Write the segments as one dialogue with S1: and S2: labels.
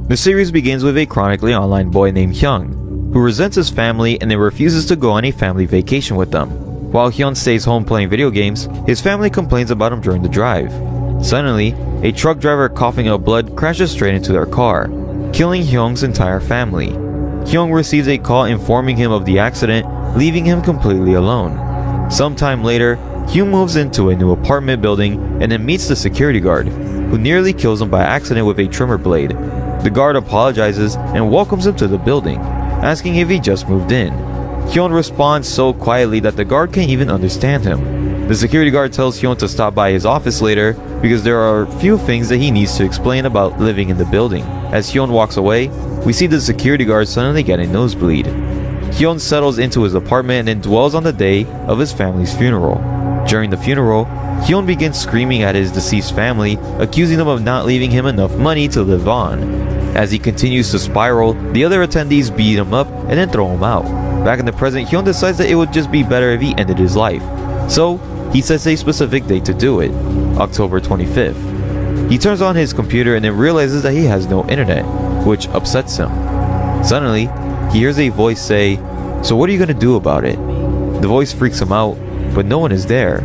S1: The series begins with a chronically online boy named Hyung, who resents his family and then refuses to go on a family vacation with them. While Hyun stays home playing video games, his family complains about him during the drive. Suddenly, a truck driver coughing up blood crashes straight into their car, killing Hyung's entire family. Hyung receives a call informing him of the accident, leaving him completely alone. Sometime later, Hyun moves into a new apartment building and then meets the security guard, who nearly kills him by accident with a trimmer blade. The guard apologizes and welcomes him to the building, asking if he just moved in. Hyun responds so quietly that the guard can't even understand him. The security guard tells Hyun to stop by his office later because there are a few things that he needs to explain about living in the building. As Hyun walks away, we see the security guard suddenly get a nosebleed. Hyun settles into his apartment and dwells on the day of his family's funeral. During the funeral, Hyun begins screaming at his deceased family, accusing them of not leaving him enough money to live on. As he continues to spiral, the other attendees beat him up and then throw him out. Back in the present, Hyun decides that it would just be better if he ended his life. So, he sets a specific date to do it, October 25th. He turns on his computer and then realizes that he has no internet, which upsets him. Suddenly, he hears a voice say, "So what are you gonna do about it?" The voice freaks him out, but no one is there.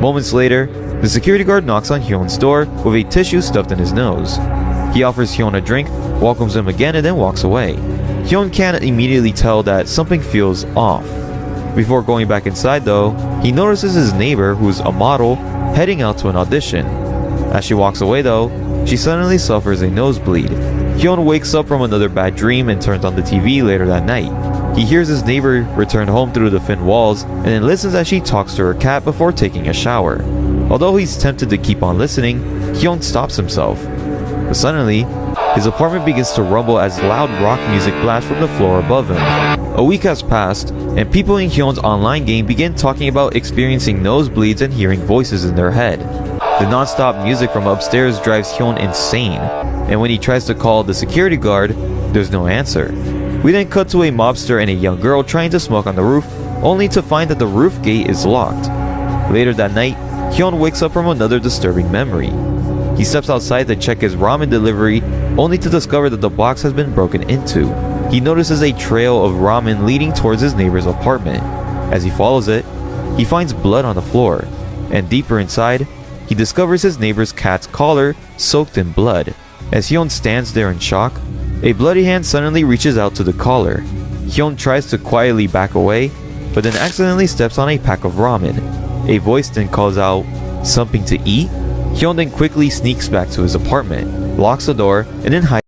S1: Moments later, the security guard knocks on Hyun's door with a tissue stuffed in his nose. He offers Hyun a drink, welcomes him again, and then walks away. Hyun can't immediately tell that something feels off. Before going back inside though, he notices his neighbor, who's a model, heading out to an audition. As she walks away though, she suddenly suffers a nosebleed. Hyun wakes up from another bad dream and turns on the TV later that night. He hears his neighbor return home through the thin walls and then listens as she talks to her cat before taking a shower. Although he's tempted to keep on listening, Hyun stops himself. But suddenly, his apartment begins to rumble as loud rock music blasts from the floor above him. A week has passed, and people in Hyun's online game begin talking about experiencing nosebleeds and hearing voices in their head. The non-stop music from upstairs drives Hyun insane, and when he tries to call the security guard, there's no answer. We then cut to a mobster and a young girl trying to smoke on the roof, only to find that the roof gate is locked. Later that night, Hyun wakes up from another disturbing memory. He steps outside to check his ramen delivery, only to discover that the box has been broken into. He notices a trail of ramen leading towards his neighbor's apartment. As he follows it, he finds blood on the floor, and deeper inside, he discovers his neighbor's cat's collar soaked in blood. As Hyun stands there in shock, a bloody hand suddenly reaches out to the collar. Hyun tries to quietly back away, but then accidentally steps on a pack of ramen. A voice then calls out, "Something to eat?" Hyun then quickly sneaks back to his apartment, locks the door, and then hides